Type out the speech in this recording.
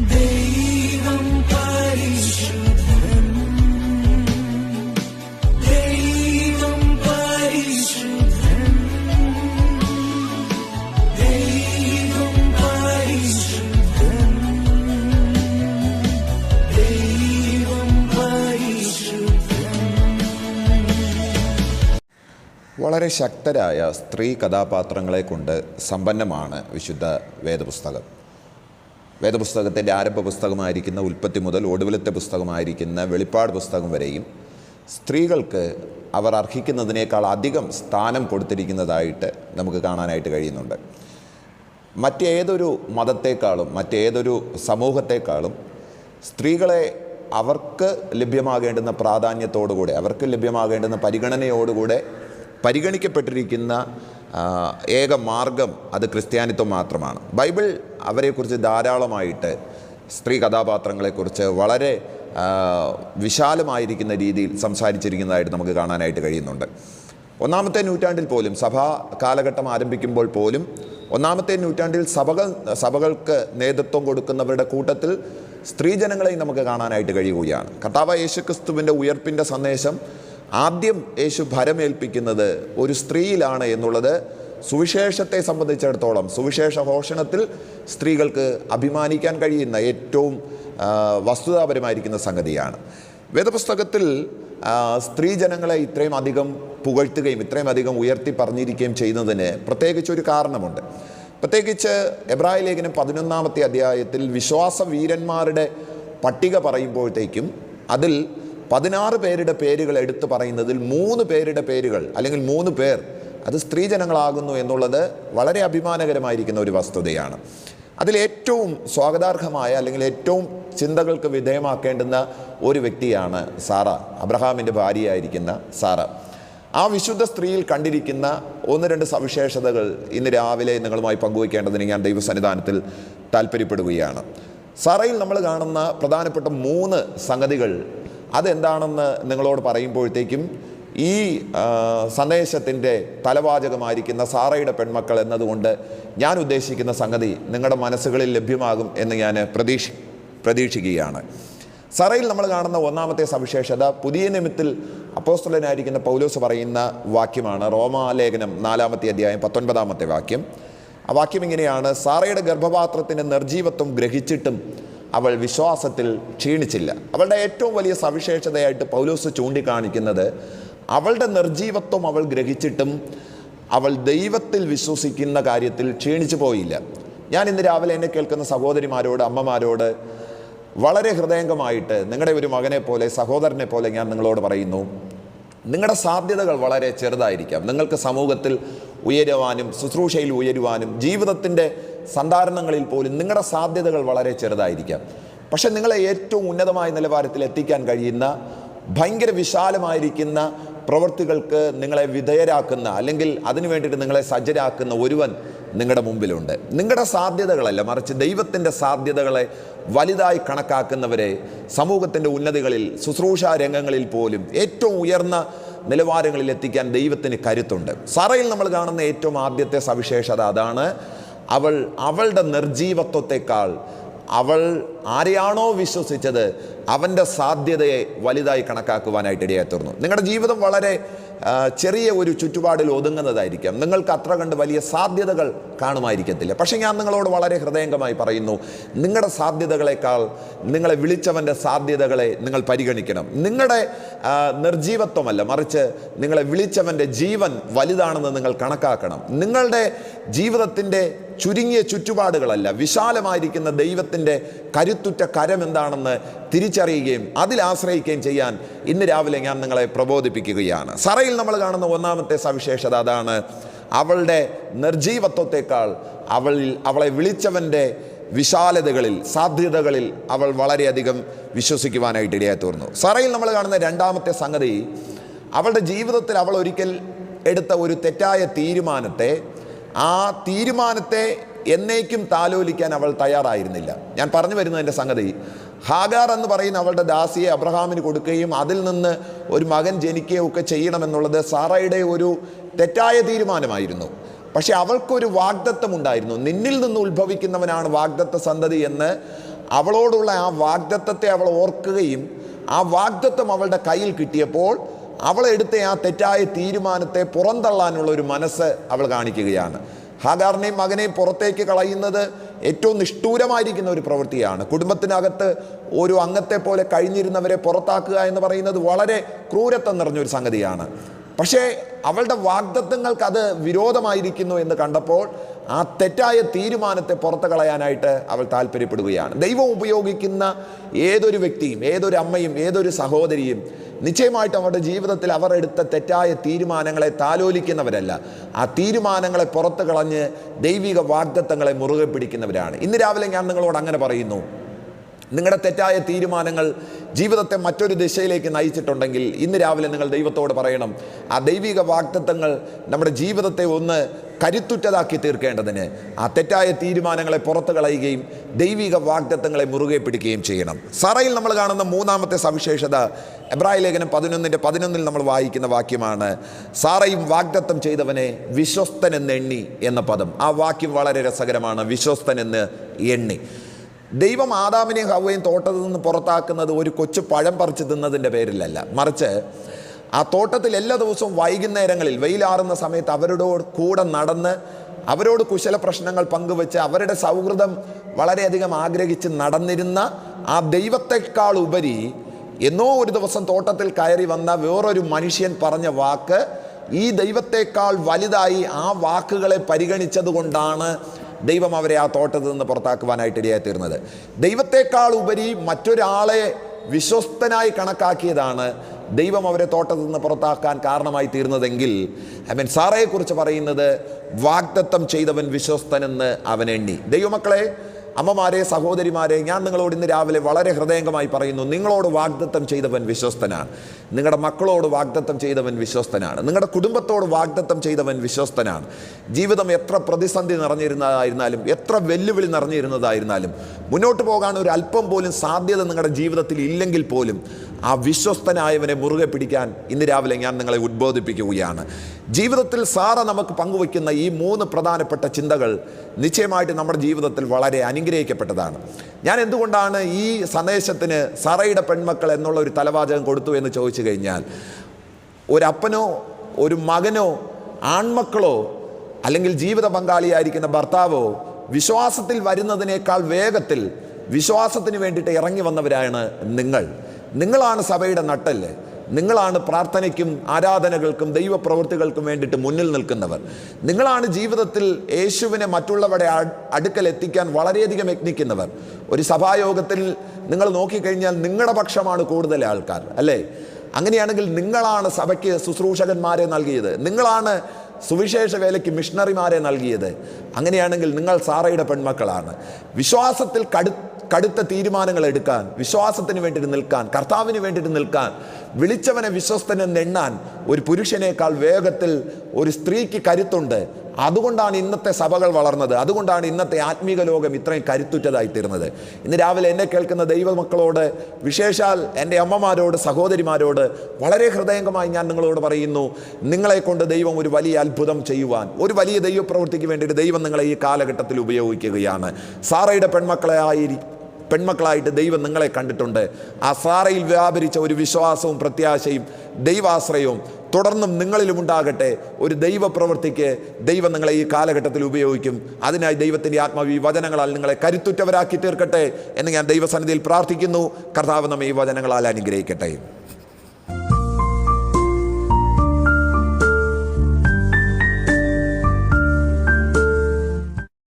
ദൈവം പരിശുദ്ധൻ, ദൈവം പരിശുദ്ധൻ, ദൈവം പരിശുദ്ധൻ, ദൈവം പരിശുദ്ധൻ. വളരെ ശക്തരായ സ്ത്രീ കഥാപാത്രങ്ങളെ കൊണ്ട് സമ്പന്നമാണ് വിശുദ്ധ വേദപുസ്തകം. വേദപുസ്തകത്തിൻ്റെ ആരംഭ പുസ്തകമായിരിക്കുന്ന ഉൽപ്പത്തി മുതൽ ഒടുവിലത്തെ പുസ്തകമായിരിക്കുന്ന വെളിപ്പാട് പുസ്തകം വരെയും സ്ത്രീകൾക്ക് അവർ അർഹിക്കുന്നതിനേക്കാൾ അധികം സ്ഥാനം കൊടുത്തിരിക്കുന്നതായിട്ട് നമുക്ക് കാണാനായിട്ട് കഴിയുന്നുണ്ട്. മറ്റേതൊരു മതത്തെക്കാളും മറ്റേതൊരു സമൂഹത്തെക്കാളും സ്ത്രീകളെ അവർക്ക് ലഭ്യമാകേണ്ടുന്ന പ്രാധാന്യത്തോടുകൂടെ, അവർക്ക് ലഭ്യമാകേണ്ടുന്ന പരിഗണനയോടുകൂടെ പരിഗണിക്കപ്പെട്ടിരിക്കുന്ന ഏക മാർഗം അത് ക്രിസ്ത്യാനിത്വം മാത്രമാണ്. ബൈബിൾ അവരെക്കുറിച്ച് ധാരാളമായിട്ട് സ്ത്രീ കഥാപാത്രങ്ങളെക്കുറിച്ച് വളരെ വിശാലമായിരിക്കുന്ന രീതിയിൽ സംസാരിച്ചിരിക്കുന്നതായിട്ട് നമുക്ക് കാണാനായിട്ട് കഴിയുന്നുണ്ട്. ഒന്നാമത്തെ നൂറ്റാണ്ടിൽ പോലും, സഭാ കാലഘട്ടം ആരംഭിക്കുമ്പോൾ പോലും, ഒന്നാമത്തെ നൂറ്റാണ്ടിൽ സഭകൾക്ക് നേതൃത്വം കൊടുക്കുന്നവരുടെ കൂട്ടത്തിൽ സ്ത്രീജനങ്ങളെയും നമുക്ക് കാണാനായിട്ട് കഴിയുകയാണ്. കർത്താവായ യേശുക്രിസ്തുവിൻ്റെ ഉയർപ്പിൻ്റെ സന്ദേശം ആദ്യം യേശു ഭരമേൽപ്പിക്കുന്നത് ഒരു സ്ത്രീയിലാണ് എന്നുള്ളത് സുവിശേഷത്തെ സംബന്ധിച്ചിടത്തോളം, സുവിശേഷ ഘോഷണത്തിൽ സ്ത്രീകൾക്ക് അഭിമാനിക്കാൻ കഴിയുന്ന ഏറ്റവും വസ്തുതാപരമായിരിക്കുന്ന സംഗതിയാണ്. വേദപുസ്തകത്തിൽ സ്ത്രീജനങ്ങളെ ഇത്രയും അധികം പുകഴ്ത്തുകയും ഇത്രയും അധികം ഉയർത്തി പറഞ്ഞിരിക്കുകയും ചെയ്യുന്നതിന് പ്രത്യേകിച്ചൊരു കാരണമുണ്ട്. പ്രത്യേകിച്ച് എബ്രായ ലേഖനം 11-ാമത്തെ അധ്യായത്തിൽ വിശ്വാസ വീരന്മാരുടെ പട്ടിക പറയുമ്പോഴത്തേക്കും അതിൽ 16 പേരുടെ പേരുകൾ എടുത്തു പറയുന്നതിൽ 3 പേരുടെ പേരുകൾ അല്ലെങ്കിൽ 3 പേർ അത് സ്ത്രീജനങ്ങളാകുന്നു എന്നുള്ളത് വളരെ അഭിമാനകരമായിരിക്കുന്ന ഒരു വസ്തുതയാണ്. അതിലേറ്റവും സ്വാഗതാർഹമായ അല്ലെങ്കിൽ ഏറ്റവും ചിന്തകൾക്ക് വിധേയമാക്കേണ്ടുന്ന ഒരു വ്യക്തിയാണ് സാറ, അബ്രഹാമിൻ്റെ ഭാര്യയായിരിക്കുന്ന സാറ. ആ വിശുദ്ധ സ്ത്രീയിൽ കണ്ടിരിക്കുന്ന 1-2 സവിശേഷതകൾ ഇന്ന് രാവിലെ നിങ്ങളുമായി പങ്കുവയ്ക്കേണ്ടതിന് ഞാൻ ദൈവസന്നിധാനത്തിൽ താല്പര്യപ്പെടുകയാണ്. സാറയിൽ നമ്മൾ കാണുന്ന പ്രധാനപ്പെട്ട 3 സംഗതികൾ അതെന്താണെന്ന് നിങ്ങളോട് പറയുമ്പോഴത്തേക്കും ഈ സന്ദേശത്തിൻ്റെ തലവാചകമായിരിക്കുന്ന സാറയുടെ പെൺമക്കൾ എന്നതുകൊണ്ട് ഞാൻ ഉദ്ദേശിക്കുന്ന സംഗതി നിങ്ങളുടെ മനസ്സുകളിൽ ലഭ്യമാകും എന്ന് ഞാൻ പ്രതീക്ഷിക്കുകയാണ്. സാറയിൽ നമ്മൾ കാണുന്ന 1-ാമത്തെ സവിശേഷത പുതിയ നിയമത്തിൽ അപ്പോസ്തലനായിരിക്കുന്ന പൗലോസ് പറയുന്ന വാക്യമാണ്. റോമാലേഖനം 4-ാമത്തെ അധ്യായം 19-ാമത്തെ വാക്യം. ആ വാക്യം ഇങ്ങനെയാണ്: സാറയുടെ ഗർഭപാത്രത്തിൻ്റെ നിർജീവത്വം ഗ്രഹിച്ചിട്ടും അവൾ വിശ്വാസത്തിൽ ക്ഷീണിച്ചില്ല. അവളുടെ ഏറ്റവും വലിയ സവിശേഷതയായിട്ട് പൗലോസ് ചൂണ്ടിക്കാണിക്കുന്നത് അവളുടെ നിർജീവത്വം അവൾ ഗ്രഹിച്ചിട്ടും അവൾ ദൈവത്തിൽ വിശ്വസിക്കുന്ന കാര്യത്തിൽ ക്ഷീണിച്ചു പോയില്ല. ഞാൻ ഇന്ന് രാവിലെ എന്നെ കേൾക്കുന്ന സഹോദരിമാരോട്, അമ്മമാരോട് വളരെ ഹൃദയംഗമായിട്ട് നിങ്ങളുടെ ഒരു മകനെ പോലെ, സഹോദരനെ പോലെ ഞാൻ നിങ്ങളോട് പറയുന്നു, നിങ്ങളുടെ സാധ്യതകൾ വളരെ ചെറുതായിരിക്കാം. നിങ്ങൾക്ക് സമൂഹത്തിൽ ഉയരുവാനും ശുശ്രൂഷയിൽ ഉയരുവാനും ജീവിതത്തിൻ്റെ സന്ധാരണങ്ങളിൽ പോലും നിങ്ങളുടെ സാധ്യതകൾ വളരെ ചെറുതായിരിക്കാം. പക്ഷെ നിങ്ങളെ ഏറ്റവും ഉന്നതമായ നിലവാരത്തിൽ എത്തിക്കാൻ കഴിയുന്ന, ഭയങ്കര വിശാലമായിരിക്കുന്ന പ്രവൃത്തികൾക്ക് നിങ്ങളെ വിധേയരാക്കുന്ന അല്ലെങ്കിൽ അതിനു വേണ്ടിയിട്ട് നിങ്ങളെ സജ്ജരാക്കുന്ന ഒരുവൻ നിങ്ങളുടെ മുമ്പിലുണ്ട്. നിങ്ങളുടെ സാധ്യതകളല്ല, മറിച്ച് ദൈവത്തിൻ്റെ സാധ്യതകളെ വലുതായി കണക്കാക്കുന്നവരെ സമൂഹത്തിൻ്റെ ഉന്നതികളിൽ, ശുശ്രൂഷാ രംഗങ്ങളിൽ പോലും ഏറ്റവും ഉയർന്ന നിലവാരങ്ങളിൽ എത്തിക്കാൻ ദൈവത്തിന് കരുത്തുണ്ട്. സാറയിൽ നമ്മൾ കാണുന്ന ഏറ്റവും ആദ്യത്തെ സവിശേഷത അതാണ്. അവളുടെ നിർജീവത്വത്തെക്കാൾ അവൾ ആരെയാണോ വിശ്വസിച്ചത് അവൻ്റെ സാധ്യതയെ വലുതായി കണക്കാക്കുവാനായിട്ട് ഇടയായി തീർന്നു. നിങ്ങളുടെ ജീവിതം വളരെ ചെറിയ ഒരു ചുറ്റുപാടിൽ ഒതുങ്ങുന്നതായിരിക്കാം. നിങ്ങൾക്ക് അത്ര കണ്ട് വലിയ സാധ്യതകൾ കാണുമായിരിക്കത്തില്ല. പക്ഷേ ഞാൻ നിങ്ങളോട് വളരെ ഹൃദയംഗമായി പറയുന്നു, നിങ്ങളുടെ സാധ്യതകളെക്കാൾ നിങ്ങളെ വിളിച്ചവൻ്റെ സാധ്യതകളെ നിങ്ങൾ പരിഗണിക്കണം. നിങ്ങളുടെ നിർജീവത്വമല്ല, മറിച്ച് നിങ്ങളെ വിളിച്ചവൻ്റെ ജീവൻ വലുതാണെന്ന് നിങ്ങൾ കണക്കാക്കണം. നിങ്ങളുടെ ജീവിതത്തിൻ്റെ ചുരുങ്ങിയ ചുറ്റുപാടുകളല്ല, വിശാലമായിരിക്കുന്ന ദൈവത്തിൻ്റെ കരുത്തുറ്റ കരം എന്താണെന്ന് തിരിച്ചറിയുകയും അതിൽ ആശ്രയിക്കുകയും ചെയ്യാൻ ഇന്ന് രാവിലെ ഞാൻ നിങ്ങളെ പ്രബോധിപ്പിക്കുകയാണ്. സറയിൽ നമ്മൾ കാണുന്ന 1-ാമത്തെ സവിശേഷത അതാണ്. അവളുടെ നിർജീവത്വത്തെക്കാൾ അവളെ വിളിച്ചവൻ്റെ വിശാലതകളിൽ, സാധ്യതകളിൽ അവൾ വളരെയധികം വിശ്വസിക്കുവാനായിട്ട് ഇടയായി തീർന്നു. സറയിൽ നമ്മൾ കാണുന്ന 2-ാമത്തെ സംഗതി, അവളുടെ ജീവിതത്തിൽ അവൾ ഒരിക്കൽ എടുത്ത ഒരു തെറ്റായ തീരുമാനത്തെ, ആ തീരുമാനത്തെ എന്നേക്കും താലോലിക്കാൻ അവൾ തയ്യാറായിരുന്നില്ല. ഞാൻ പറഞ്ഞു വരുന്നതിൻ്റെ സംഗതി, ഹാഗാർ എന്ന് പറയുന്ന അവളുടെ ദാസിയെ അബ്രഹാമിന് കൊടുക്കുകയും അതിൽ നിന്ന് ഒരു മകൻ ജനിക്കുകയൊക്കെ ചെയ്യണമെന്നുള്ളത് സാറയുടെ ഒരു തെറ്റായ തീരുമാനമായിരുന്നു. പക്ഷെ അവൾക്കൊരു വാഗ്ദത്തം ഉണ്ടായിരുന്നു. നിന്നിൽ നിന്ന് ഉത്ഭവിക്കുന്നവനാണ് വാഗ്ദത്ത സന്തതി എന്ന് അവളോടുള്ള ആ വാഗ്ദത്തത്തെ അവൾ ഓർക്കുകയും ആ വാഗ്ദത്തം അവളുടെ കയ്യിൽ കിട്ടിയപ്പോൾ അവളെടുത്ത ആ തെറ്റായ തീരുമാനത്തെ പുറന്തള്ളാനുള്ള ഒരു മനസ്സ് അവൾ കാണിക്കുകയാണ്. ഹാഗാറിനെയും മകനെയും പുറത്തേക്ക് കളയുന്നത് ഏറ്റവും നിഷ്ഠൂരമായിരിക്കുന്ന ഒരു പ്രവൃത്തിയാണ്. കുടുംബത്തിനകത്ത് ഒരു അംഗത്തെ പോലെ കഴിഞ്ഞിരുന്നവരെ പുറത്താക്കുക എന്ന് പറയുന്നത് വളരെ ക്രൂരത്വം നിറഞ്ഞൊരു സംഗതിയാണ്. പക്ഷേ അവളുടെ വാഗ്ദത്തങ്ങൾക്ക് അത് വിരോധമായിരിക്കുന്നു എന്ന് കണ്ടപ്പോൾ ആ തെറ്റായ തീരുമാനത്തെ പുറത്ത് കളയാനായിട്ട് അവൾ താല്പര്യപ്പെടുകയാണ്. ദൈവം ഉപയോഗിക്കുന്ന ഏതൊരു വ്യക്തിയും, ഏതൊരു അമ്മയും, ഏതൊരു സഹോദരിയും നിശ്ചയമായിട്ടും അവരുടെ ജീവിതത്തിൽ അവർ എടുത്ത തെറ്റായ തീരുമാനങ്ങളെ താലോലിക്കുന്നവരല്ല, ആ തീരുമാനങ്ങളെ പുറത്ത് കളഞ്ഞ് ദൈവിക വാഗ്ദത്തങ്ങളെ മുറുകെ പിടിക്കുന്നവരാണ്. ഇന്ന് രാവിലെ ഞാൻ നിങ്ങളോട് അങ്ങനെ പറയുന്നു. നിങ്ങളുടെ തെറ്റായ തീരുമാനങ്ങൾ ജീവിതത്തെ മറ്റൊരു ദിശയിലേക്ക് നയിച്ചിട്ടുണ്ടെങ്കിൽ ഇന്ന് രാവിലെ നിങ്ങൾ ദൈവത്തോട് പറയണം, ആ ദൈവിക വാഗ്ദത്തങ്ങൾ നമ്മുടെ ജീവിതത്തെ ഒന്ന് കരുത്തുറ്റതാക്കി തീർക്കേണ്ടതിന് ആ തെറ്റായ തീരുമാനങ്ങളെ പുറത്തു കളയുകയും ദൈവിക വാഗ്ദത്തങ്ങളെ മുറുകെ പിടിക്കുകയും ചെയ്യണം. സറയിൽ നമ്മൾ കാണുന്ന മൂന്നാമത്തെ സവിശേഷത എബ്രായ ലേഖനം 11:11 നമ്മൾ വായിക്കുന്ന വാക്യമാണ്. സാറയും വാഗ്ദത്തം ചെയ്തവനെ വിശ്വസ്തനെന്ന് എണ്ണി എന്ന പദം. ആ വാക്യം വളരെ രസകരമാണ്. വിശ്വസ്തനെന്ന് എണ്ണി. ദൈവം ആദാമിനെയും ഹവ്വയും തോട്ടത്തിൽ നിന്ന് പുറത്താക്കുന്നത് ഒരു കൊച്ചു പഴം പറിച്ച് തിന്നതിൻ്റെ പേരിലല്ല, മറിച്ച് ആ തോട്ടത്തിൽ എല്ലാ ദിവസവും വൈകുന്നേരങ്ങളിൽ വെയിലാറുന്ന സമയത്ത് അവരോട് കൂടെ നടന്ന് അവരോട് കുശല പ്രശ്നങ്ങൾ പങ്കുവെച്ച് അവരുടെ സൗഹൃദം വളരെയധികം ആഗ്രഹിച്ച് നടന്നിരുന്ന ആ ദൈവത്തെക്കാൾ ഉപരി എന്നോ ഒരു ദിവസം തോട്ടത്തിൽ കയറി വന്ന വേറൊരു മനുഷ്യൻ പറഞ്ഞ വാക്ക് ഈ ദൈവത്തെക്കാൾ വലുതായി ആ വാക്കുകളെ പരിഗണിച്ചത് കൊണ്ടാണ് ദൈവം അവരെ ആ തോട്ടത്തിൽ നിന്ന് പുറത്താക്കുവാനായിട്ട് ഇടയായി തീർന്നത്. ദൈവത്തെക്കാൾ ഉപരി മറ്റൊരാളെ വിശ്വസ്തനായി കണക്കാക്കിയതാണ് ദൈവം അവരെ തോട്ടത്തിൽ നിന്ന് പുറത്താക്കാൻ കാരണമായി തീർന്നതെങ്കിൽ സാറയെക്കുറിച്ച് പറയുന്നത് വാഗ്ദത്തം ചെയ്തവൻ വിശ്വസ്തനെന്ന് അവൻ എണ്ണി. ദൈവമക്കളെ, അമ്മമാരെ, സഹോദരിമാരെ, ഞാൻ നിങ്ങളോട് ഇന്ന് രാവിലെ വളരെ ഹൃദയംഗമായി പറയുന്നു, നിങ്ങളോട് വാഗ്ദത്തം ചെയ്തവൻ വിശ്വസ്തനാണ്. നിങ്ങളുടെ മക്കളോട് വാഗ്ദത്തം ചെയ്തവൻ വിശ്വസ്തനാണ്. നിങ്ങളുടെ കുടുംബത്തോട് വാഗ്ദത്തം ചെയ്തവൻ വിശ്വസ്തനാണ്. ജീവിതം എത്ര പ്രതിസന്ധി നിറഞ്ഞിരുന്നതായിരുന്നാലും, എത്ര വെല്ലുവിളി നിറഞ്ഞിരുന്നതായിരുന്നാലും, മുന്നോട്ട് പോകാൻ ഒരു അല്പം പോലും സാധ്യത നിങ്ങളുടെ ജീവിതത്തിൽ ഇല്ലെങ്കിൽ പോലും ആ വിശ്വസ്തനായവനെ മുറുകെ പിടിക്കാൻ ഇന്ന് രാവിലെ ഞാൻ നിങ്ങളെ ഉദ്ബോധിപ്പിക്കുകയാണ്. ജീവിതത്തിൽ സാറ നമുക്ക് പങ്കുവയ്ക്കുന്ന ഈ 3 പ്രധാനപ്പെട്ട ചിന്തകൾ നിശ്ചയമായിട്ട് നമ്മുടെ ജീവിതത്തിൽ വളരെ അനുഗ്രഹിക്കപ്പെട്ടതാണ്. ഞാൻ എന്തുകൊണ്ടാണ് ഈ സന്ദേശത്തിന് സാറയുടെ പെൺമക്കൾ എന്നുള്ള ഒരു തലവാചകം കൊടുത്തു എന്ന് ചോദിച്ചു കഴിഞ്ഞാൽ, ഒരപ്പനോ ഒരു മകനോ ആൺമക്കളോ അല്ലെങ്കിൽ ജീവിത പങ്കാളിയായിരിക്കുന്ന ഭർത്താവോ വിശ്വാസത്തിൽ വരുന്നതിനേക്കാൾ വേഗത്തിൽ വിശ്വാസത്തിന് വേണ്ടിയിട്ട് ഇറങ്ങി വന്നവരാണ് നിങ്ങളാണ് സഭയുടെ നട്ടെല്ല്. നിങ്ങളാണ് പ്രാർത്ഥനയ്ക്കും ആരാധനകൾക്കും ദൈവപ്രവൃത്തികൾക്കും വേണ്ടിയിട്ട് മുന്നിൽ നിൽക്കുന്നവർ. നിങ്ങളാണ് ജീവിതത്തിൽ യേശുവിനെ മറ്റുള്ളവരുടെ അടുക്കൽ എത്തിക്കാൻ വളരെയധികം യത്നിക്കുന്നവർ. ഒരു സഭായോഗത്തിൽ നിങ്ങൾ നോക്കിക്കഴിഞ്ഞാൽ നിങ്ങളുടെ പക്ഷമാണ് കൂടുതൽ ആൾക്കാർ, അല്ലേ? അങ്ങനെയാണെങ്കിൽ നിങ്ങളാണ് സഭയ്ക്ക് ശുശ്രൂഷകന്മാരെ നൽകിയത്, നിങ്ങളാണ് സുവിശേഷ വേലയ്ക്ക് മിഷണറിമാരെ നൽകിയത്. അങ്ങനെയാണെങ്കിൽ നിങ്ങൾ സാറയുടെ പെൺമക്കളാണ്. വിശ്വാസത്തിൽ കടുത്ത തീരുമാനങ്ങൾ എടുക്കാൻ, വിശ്വാസത്തിന് വേണ്ടിയിട്ട് നിൽക്കാൻ, കർത്താവിന് വേണ്ടിയിട്ട് നിൽക്കാൻ, വിളിച്ചവനെ വിശ്വസ്തനെന്ന് എണ്ണാൻ ഒരു പുരുഷനേക്കാൾ വേഗത്തിൽ ഒരു സ്ത്രീക്ക് കരുത്തുണ്ട്. അതുകൊണ്ടാണ് ഇന്നത്തെ സഭകൾ വളർന്നത്. അതുകൊണ്ടാണ് ഇന്നത്തെ ആത്മീക ലോകം ഇത്രയും കരുത്തുറ്റതായിത്തീർന്നത്. ഇന്ന് രാവിലെ എന്നെ കേൾക്കുന്ന ദൈവമക്കളോട്, വിശേഷാൽ എൻ്റെ അമ്മമാരോട്, സഹോദരിമാരോട് വളരെ ഹൃദയംഗമായി ഞാൻ നിങ്ങളോട് പറയുന്നു, നിങ്ങളെ കൊണ്ട് ദൈവം ഒരു വലിയ അത്ഭുതം ചെയ്യുവാൻ, ഒരു വലിയ ദൈവപ്രവൃത്തിക്ക് വേണ്ടിയിട്ട് ദൈവം നിങ്ങളെ ഈ കാലഘട്ടത്തിൽ ഉപയോഗിക്കുകയാണ്. സാറയുടെ പെൺമക്കളായിട്ട് ദൈവം നിങ്ങളെ കണ്ടിട്ടുണ്ട്. ആ സാറയിൽ വ്യാപരിച്ച ഒരു വിശ്വാസവും പ്രത്യാശയും ദൈവാശ്രയവും തുടർന്നും നിങ്ങളിലും ഉണ്ടാകട്ടെ. ഒരു ദൈവപ്രവൃത്തിക്ക് ദൈവം നിങ്ങളെ ഈ കാലഘട്ടത്തിൽ ഉപയോഗിക്കും. അതിനായി ദൈവത്തിൻ്റെ ആത്മാവ് ഈ വചനങ്ങളാൽ നിങ്ങളെ കരുത്തുറ്റവരാക്കി തീർക്കട്ടെ എന്ന് ഞാൻ ദൈവസന്നിധിയിൽ പ്രാർത്ഥിക്കുന്നു. കർത്താവ് നമ്മെ ഈ വചനങ്ങളാൽ അനുഗ്രഹിക്കട്ടെ.